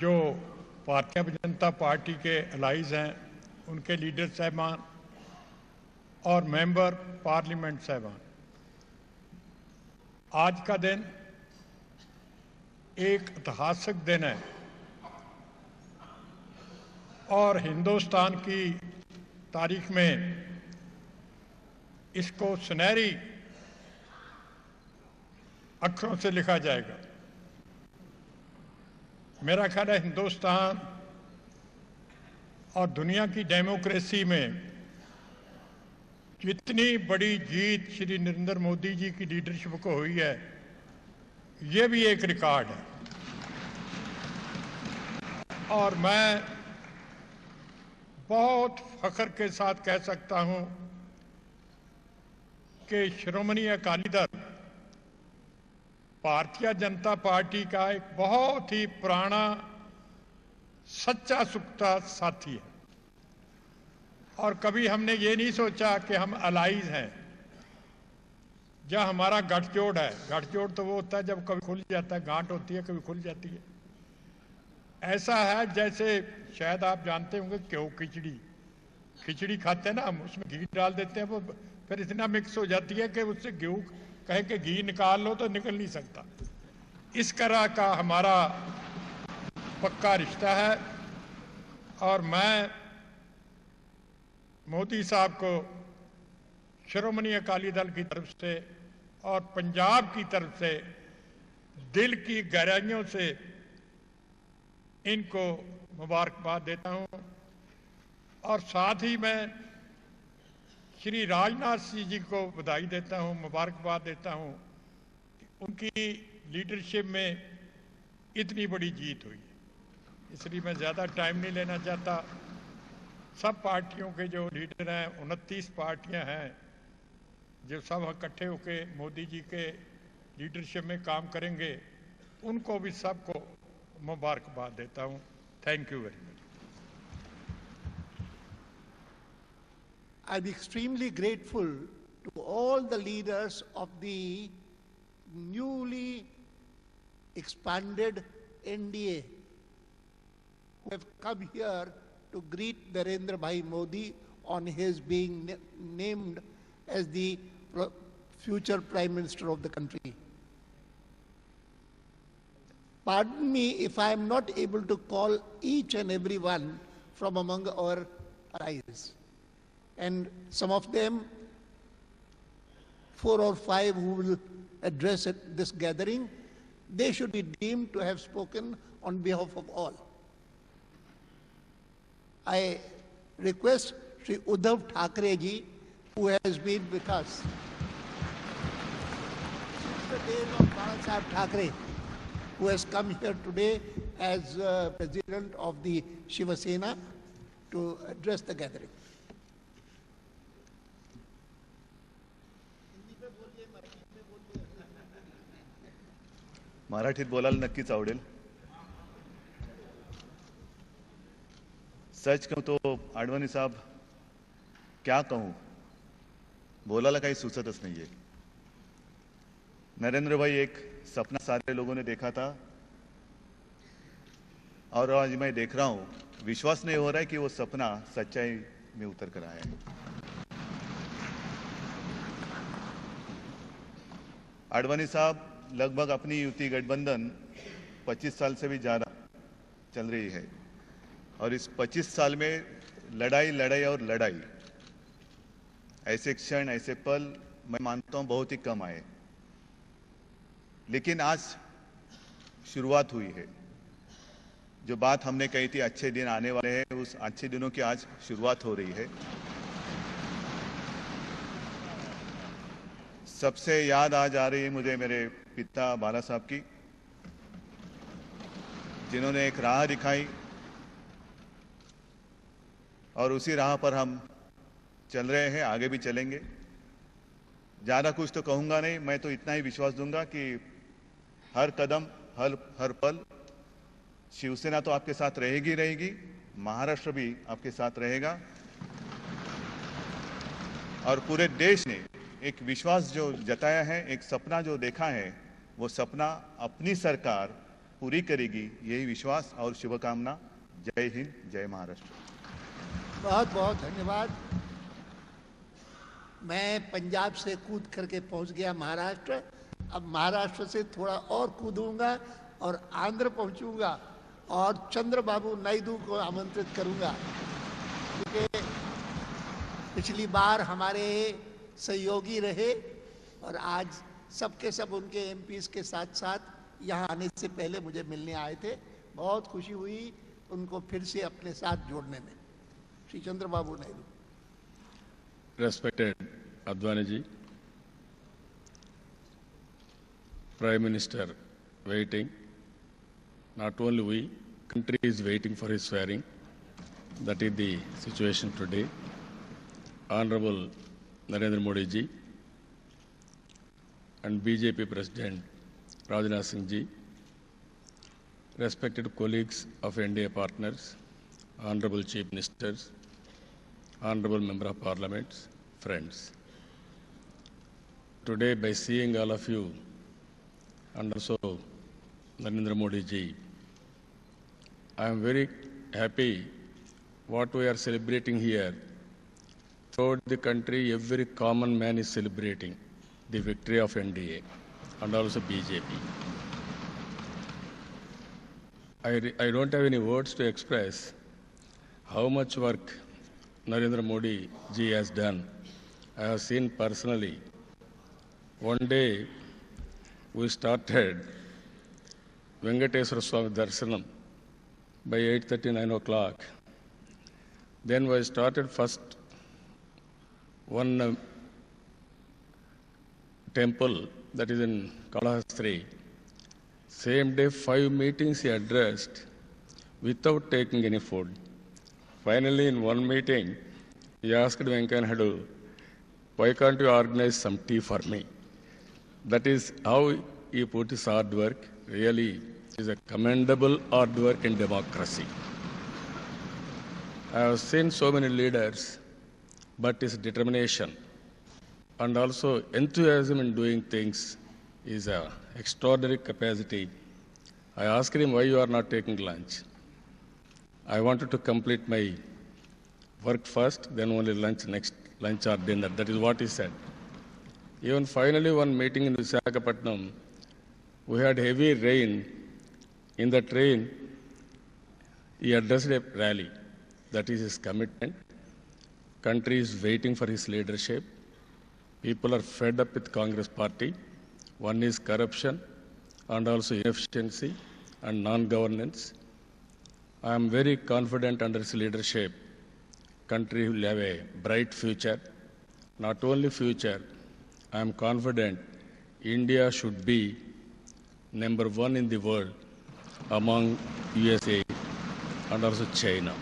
जो भारतीय जनता पार्टी के अलाइज हैं, उनके लीडर साहबान और मेंबर पार्लियामेंट साहबान, आज का दिन एक ऐतिहासिक दिन है और हिंदुस्तान की तारीख में इसको सुनहरी अक्षरों से लिखा जाएगा। मेरा ख्याल है हिंदुस्तान और दुनिया की डेमोक्रेसी में जितनी बड़ी जीत श्री नरेंद्र मोदी जी की लीडरशिप को हुई है, ये भी एक रिकॉर्ड है। और मैं बहुत फख्र के साथ कह सकता हूं कि श्रोमणी अकाली दल भारतीय जनता पार्टी का एक बहुत ही पुराना सच्चा सुखता साथी है और कभी हमने ये नहीं सोचा कि हम अलाइज हैं। जब हमारा गठजोड़ है, गठजोड़ तो वो होता है जब कभी खुल जाता है, गांठ होती है, कभी खुल जाती है। ऐसा है जैसे शायद आप जानते होंगे क्यों खिचड़ी खाते हैं ना हम, उसमें घी डाल देते हैं, वो फिर इतना मिक्स हो जाती है कि उससे गेहूं कहे कि घी निकाल लो तो निकल नहीं सकता। इस तरह का हमारा पक्का रिश्ता है और मैं मोदी साहब को श्रोमणी अकाली दल की तरफ से और पंजाब की तरफ से दिल की गहराइयों से इनको मुबारकबाद देता हूं और साथ ही मैं श्री राजनाथ सिंह जी को बधाई देता हूं, मुबारकबाद देता हूं कि उनकी लीडरशिप में इतनी बड़ी जीत हुई है। इसलिए मैं ज़्यादा टाइम नहीं लेना चाहता। सब पार्टियों के जो लीडर हैं, 29 पार्टियां हैं जो सब इकट्ठे होकर मोदी जी के लीडरशिप में काम करेंगे, उनको भी सबको मुबारकबाद देता हूं। Thank you very much. I'm extremely grateful to all the leaders of the newly expanded NDA who have come here to greet Narendra Bhai Modi on his being named as the future Prime Minister of the country. Pardon me if I am not able to call each and every one from among our allies. And some of them, 4 or 5 who will address this gathering, they should be deemed to have spoken on behalf of all. I request Shri Uddhav Thackeray ji, who has been with us since the days of Bala Saheb Thackeray, who has come here today as President of the Shiva Sena to address the gathering. मराठीत बोलायला नक्कीच आवडेल। सच कहूं तो आडवाणी साहब क्या कहूं, बोलायला काही सुचतच नाहीये। नरेंद्र भाई एक सपना सारे लोगों ने देखा था और आज मैं देख रहा हूं, विश्वास नहीं हो रहा है कि वो सपना सच्चाई में उतर कर आया है। आडवाणी साहब लगभग अपनी युति गठबंधन 25 साल से भी ज्यादा चल रही है और इस 25 साल में लड़ाई लड़ाई और लड़ाई, ऐसे क्षण ऐसे पल मैं मानता हूं बहुत ही कम आए, लेकिन आज शुरुआत हुई है। जो बात हमने कही थी अच्छे दिन आने वाले हैं, उस अच्छे दिनों की आज शुरुआत हो रही है। सबसे याद आज आ रही है मुझे मेरे पिता बाला साहब की, जिन्होंने एक राह दिखाई और उसी राह पर हम चल रहे हैं, आगे भी चलेंगे। ज्यादा कुछ तो कहूंगा नहीं, मैं तो इतना ही विश्वास दूंगा कि हर कदम हर पल शिवसेना तो आपके साथ रहेगी, महाराष्ट्र भी आपके साथ रहेगा और पूरे देश ने एक विश्वास जो जताया है, एक सपना जो देखा है, वो सपना अपनी सरकार पूरी करेगी, यही विश्वास और शुभकामना। जय हिंद, जय महाराष्ट्र। बहुत बहुत धन्यवाद। मैं पंजाब से कूद करके पहुंच गया महाराष्ट्र। अब महाराष्ट्र से थोड़ा और कूदूंगा और आंध्र पहुंचूंगा और चंद्रबाबू नायडू को आमंत्रित करूंगा, क्योंकि पिछली बार हमारे सहयोगी रहे और आज सबके सब उनके एमपीज के साथ साथ यहाँ आने से पहले मुझे मिलने आए थे। बहुत खुशी हुई उनको फिर से अपने साथ जोड़ने में। Shri Chandrababu Naidu. Respected Advani ji, Prime Minister waiting. Not only we, country is waiting for his swearing. That is the situation today. Honorable Narendra Modi ji and BJP President Rajnath Singh ji, respected colleagues of NDA partners, Honorable Chief Ministers, Honorable Member of Parliament, friends. Today, by seeing all of you and also Narendra Modi ji, I am very happy what we are celebrating here. Throughout the country, every common man is celebrating the victory of NDA and also BJP. I don't have any words to express how much work Narendra Modi ji has done. I have seen personally. One day we started Venkateswara Swami Darshanam by 8:30, 9 o'clock. Then we started first one temple that is in Kalahastri. Same day 5 meetings he addressed without taking any food. Finally, in one meeting, he asked Venkaiah Naidu, why can't you organize some tea for me? That is how he put his hard work. Really, it is a commendable hard work in democracy. I have seen so many leaders, but his determination and also enthusiasm in doing things is an extraordinary capacity. I asked him, why you are not taking lunch? I wanted to complete my work first, then only lunch or dinner. That is what he said. Even finally, one meeting in Visakhapatnam, we had heavy rain. In the train, he addressed a rally. That is his commitment. Country is waiting for his leadership. People are fed up with Congress party. One is corruption and also inefficiency and non-governance. I am very confident under his leadership, country will have a bright future. Not only future, I am confident India should be number 1 in the world among USA and also China.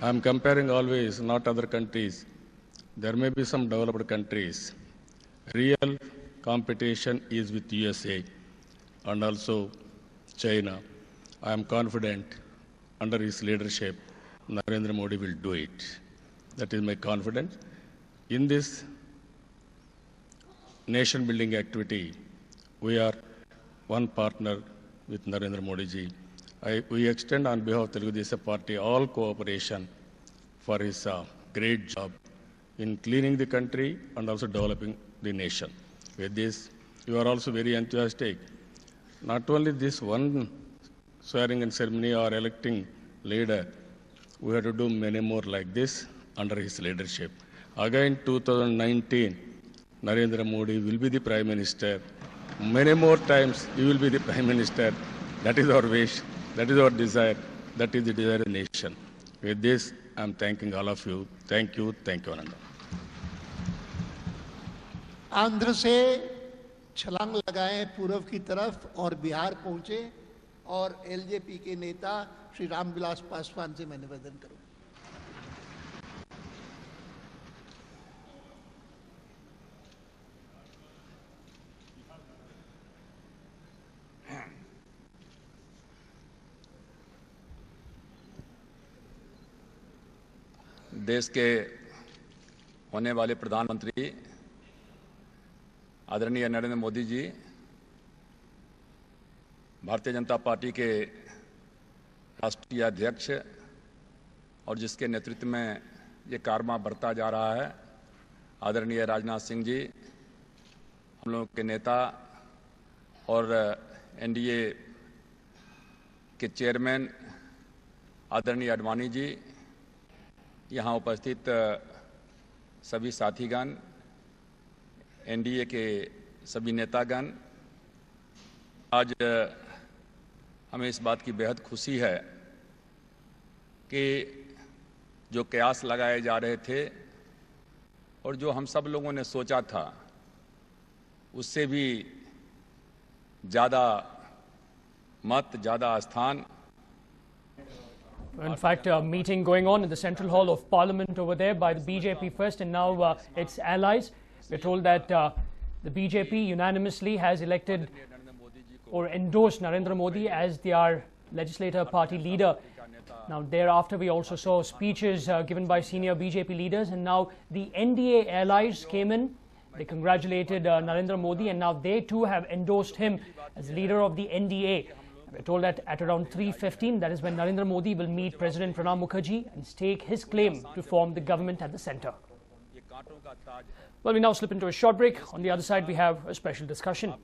I am comparing always, not other countries. There may be some developed countries. Real competition is with USA and also China. I am confident under his leadership, Narendra Modi will do it. That is my confidence. In this nation building activity, we are one partner with Narendra Modi ji. We extend on behalf of Telugu Desam Party all cooperation for his great job in cleaning the country and also developing the nation. With this, you are also very enthusiastic. Not only this one swearing in ceremony or electing leader, we have to do many more like this under his leadership. Again, 2019, Narendra Modi will be the Prime Minister. Many more times he will be the Prime Minister. That is our wish, that is our desire, that is the desire of the nation. With this, I am thanking all of you. Thank you, Ananda. Andhra से छलांग लगाए पूर्व की तरफ और बिहार पहुंचे और LJP के नेता श्री रामविलास पासवान से मैं निवेदन करूं। देश के होने वाले प्रधानमंत्री आदरणीय नरेंद्र मोदी जी, भारतीय जनता पार्टी के राष्ट्रीय अध्यक्ष और जिसके नेतृत्व में ये कारवां बढ़ता जा रहा है, आदरणीय राजनाथ सिंह जी, हम लोगों के नेता और एनडीए के चेयरमैन आदरणीय आडवाणी जी, यहाँ उपस्थित सभी साथीगण, एनडीए के सभी नेतागण, आज हमें इस बात की बेहद खुशी है कि जो कयास लगाए जा रहे थे और जो हम सब लोगों ने सोचा था उससे भी ज़्यादा मत, ज़्यादा स्थान. In fact, a meeting going on in the Central Hall of Parliament over there by the BJP first and now its allies. We're told that the BJP unanimously has elected or endorsed Narendra Modi as their legislative party leader. Now, thereafter, we also saw speeches given by senior BJP leaders, and now the NDA allies came in. They congratulated Narendra Modi, and now they too have endorsed him as leader of the NDA. We're told that at around 3:15, that is when Narendra Modi will meet President Pranab Mukherjee and stake his claim to form the government at the centre. Well, we now slip into a short break. On the other side, we have a special discussion.